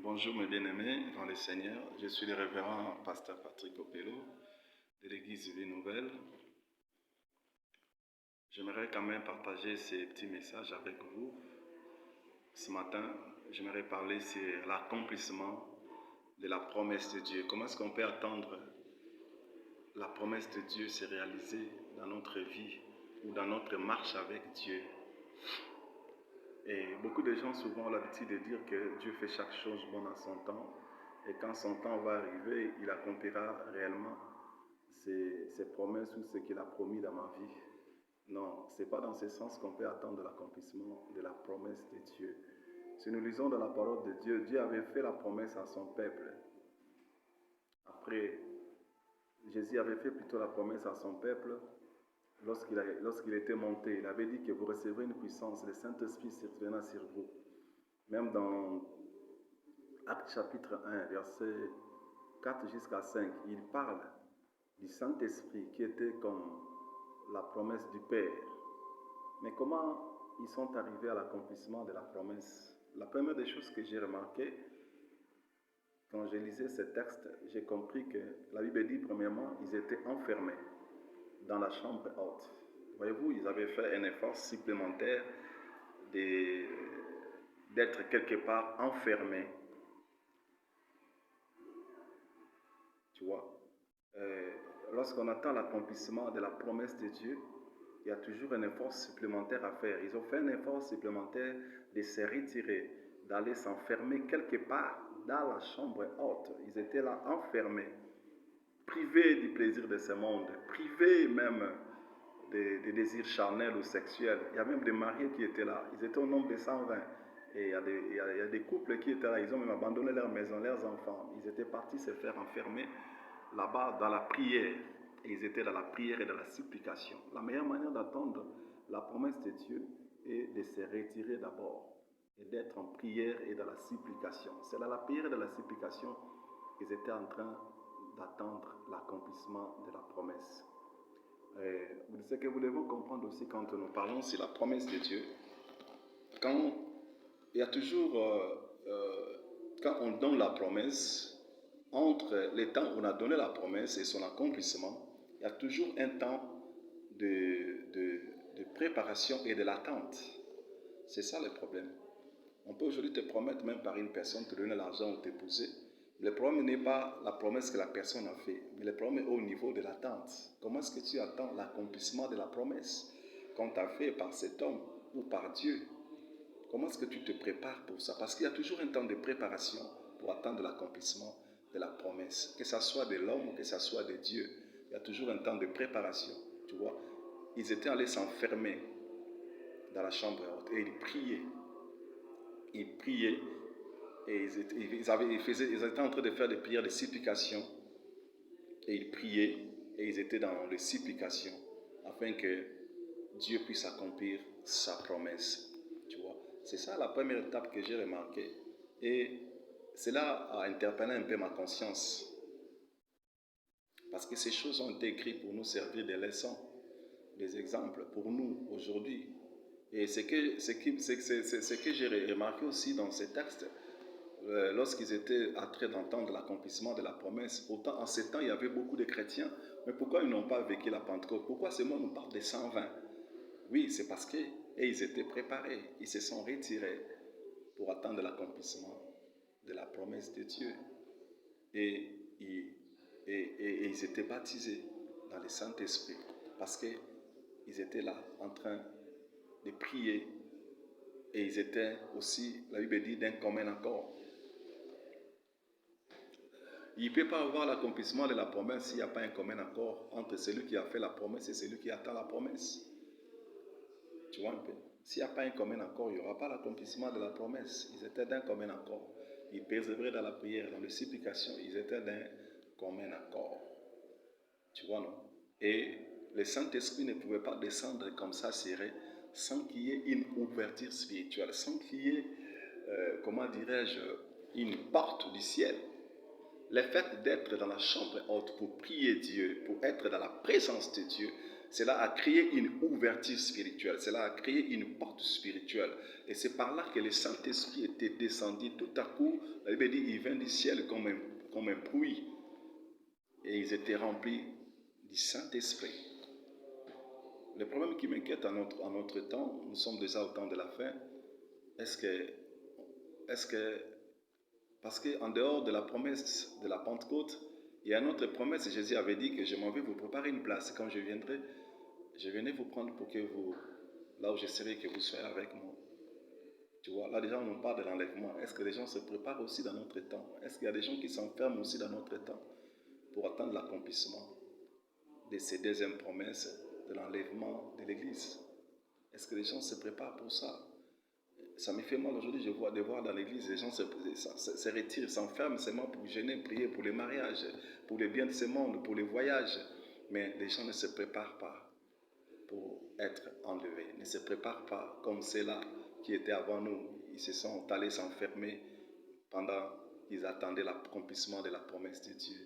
Bonjour mes bien-aimés dans le Seigneur, je suis le révérend pasteur Patrick Opello de l'église Vie Nouvelle. J'aimerais quand même partager ces petits messages avec vous. Ce matin, j'aimerais parler sur l'accomplissement de la promesse de Dieu. Comment est-ce qu'on peut attendre la promesse de Dieu se réaliser dans notre vie ou dans notre marche avec Dieu? Et beaucoup de gens souvent ont l'habitude de dire que Dieu fait chaque chose bonne à son temps. Et quand son temps va arriver, il accomplira réellement ses promesses ou ce qu'il a promis dans ma vie. Non, ce n'est pas dans ce sens qu'on peut attendre l'accomplissement de la promesse de Dieu. Si nous lisons dans la parole de Dieu, Dieu avait fait la promesse à son peuple. Après, Jésus avait fait plutôt la promesse à son peuple lorsqu'il était monté. Il avait dit que vous recevrez une puissance, le Saint-Esprit surviendra sur vous. Même dans Actes chapitre 1, versets 4 jusqu'à 5, il parle du Saint-Esprit qui était comme la promesse du Père. Mais comment ils sont arrivés à l'accomplissement de la promesse? La première des choses que j'ai remarqué, quand je lisais ce texte, j'ai compris que la Bible dit premièrement, ils étaient enfermés dans la chambre haute. Voyez-vous, ils avaient fait un effort supplémentaire d'être quelque part enfermés. Tu vois, lorsqu'on attend l'accomplissement de la promesse de Dieu, il y a toujours un effort supplémentaire à faire. Ils ont fait un effort supplémentaire de se retirer, d'aller s'enfermer quelque part dans la chambre haute. Ils étaient là enfermés, privés du plaisir de ce monde, privés même des désirs charnels ou sexuels. Il y a même des mariés qui étaient là. Ils étaient au nombre de 120. Et il y a des couples qui étaient là. Ils ont même abandonné leur maison, leurs enfants. Ils étaient partis se faire enfermer là-bas dans la prière. Et ils étaient dans la prière et dans la supplication. La meilleure manière d'attendre la promesse de Dieu est de se retirer d'abord et d'être en prière et dans la supplication. C'est dans la prière et dans la supplication qu'ils étaient en train d'attendre l'accomplissement de la promesse. Ce que nous devons comprendre aussi quand nous parlons sur la promesse de Dieu, quand il y a toujours, quand on donne la promesse, entre les temps où on a donné la promesse et son accomplissement, il y a toujours un temps de préparation et de l'attente. C'est ça le problème. On peut aujourd'hui te promettre, même par une personne, te donner l'argent ou t'épouser. Le problème n'est pas la promesse que la personne a fait, mais le problème est au niveau de l'attente. Comment est-ce que tu attends l'accomplissement de la promesse qu'on t'a fait par cet homme ou par Dieu? Comment est-ce que tu te prépares pour ça? Parce qu'il y a toujours un temps de préparation pour attendre l'accomplissement de la promesse. Que ce soit de l'homme ou que ce soit de Dieu, il y a toujours un temps de préparation. Tu vois, ils étaient allés s'enfermer dans la chambre haute et ils priaient. Ils priaient et ils étaient en train de faire des prières de supplication. Et ils priaient et ils étaient dans les supplications afin que Dieu puisse accomplir sa promesse. Tu vois, c'est ça la première étape que j'ai remarquée. Et cela a interpellé un peu ma conscience. Parce que ces choses ont été écrites pour nous servir des leçons, des exemples pour nous aujourd'hui. Et ce que j'ai remarqué aussi dans ces textes, lorsqu'ils étaient en train d'entendre l'accomplissement de la promesse, pourtant en ces temps il y avait beaucoup de chrétiens, mais pourquoi ils n'ont pas vécu la Pentecôte? Pourquoi seulement on nous parle des 120? Oui, c'est parce qu'ils étaient préparés, ils se sont retirés pour attendre l'accomplissement de la promesse de Dieu. Et ils étaient baptisés dans le Saint-Esprit parce qu'ils étaient là en train de prier et ils étaient aussi, la Bible dit, d'un commun accord. Il ne peut pas avoir l'accomplissement de la promesse s'il n'y a pas un commun accord entre celui qui a fait la promesse et celui qui attend la promesse. Tu vois un peu? S'il n'y a pas un commun accord, il n'y aura pas l'accomplissement de la promesse. Ils étaient d'un commun accord. Ils persévéraient dans la prière, dans les supplications. Ils étaient d'un commun accord. Tu vois, non? Et le Saint-Esprit ne pouvait pas descendre comme ça, serré, sans qu'il y ait une ouverture spirituelle, sans qu'il y ait, comment dirais-je, une porte du ciel. Le fait d'être dans la chambre haute pour prier Dieu, pour être dans la présence de Dieu, Cela a créé une ouverture spirituelle. Cela a créé une porte spirituelle. Et c'est par là que le Saint-Esprit était descendu. Tout à coup, la Bible dit, il vint du ciel comme un bruit. Et ils étaient remplis du Saint-Esprit. Le problème qui m'inquiète à notre temps, nous sommes déjà au temps de la fin, est-ce que parce qu'en dehors de la promesse de la Pentecôte, il y a une autre promesse. Jésus avait dit que je m'en vais vous préparer une place. Quand je viendrai, je viendrai vous prendre pour que vous, là où je serai, que vous soyez avec moi. Tu vois, là déjà on nous parle de l'enlèvement. Est-ce que les gens se préparent aussi dans notre temps? Est-ce qu'il y a des gens qui s'enferment aussi dans notre temps pour attendre l'accomplissement de ces deuxièmes promesses de l'enlèvement de l'Église? Est-ce que les gens se préparent pour ça? Ça me fait mal aujourd'hui de voir dans l'église, les gens se retirent, s'enferment seulement pour gêner, prier pour les mariages, pour les biens de ce monde, pour les voyages. Mais les gens ne se préparent pas pour être enlevés, ne se préparent pas comme ceux-là qui étaient avant nous. Ils se sont allés s'enfermer pendant qu'ils attendaient l'accomplissement de la promesse de Dieu.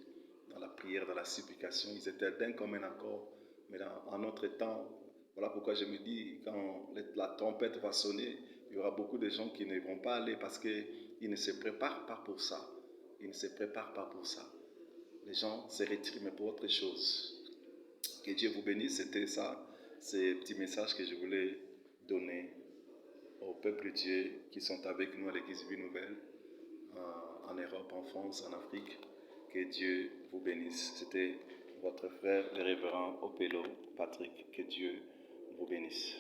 Dans la prière, dans la supplication, ils étaient d'un commun accord. Mais en notre temps, voilà pourquoi je me dis, quand la trompette va sonner, il y aura beaucoup de gens qui ne vont pas aller parce qu'ils ne se préparent pas pour ça. Ils ne se préparent pas pour ça. Les gens se retirent, mais pour autre chose. Que Dieu vous bénisse, c'était ça, ces petits messages que je voulais donner au peuple de Dieu qui sont avec nous à l'Église Vie Nouvelle, en Europe, en France, en Afrique. Que Dieu vous bénisse. C'était votre frère, le révérend Opelo Patrick. Que Dieu vous bénisse.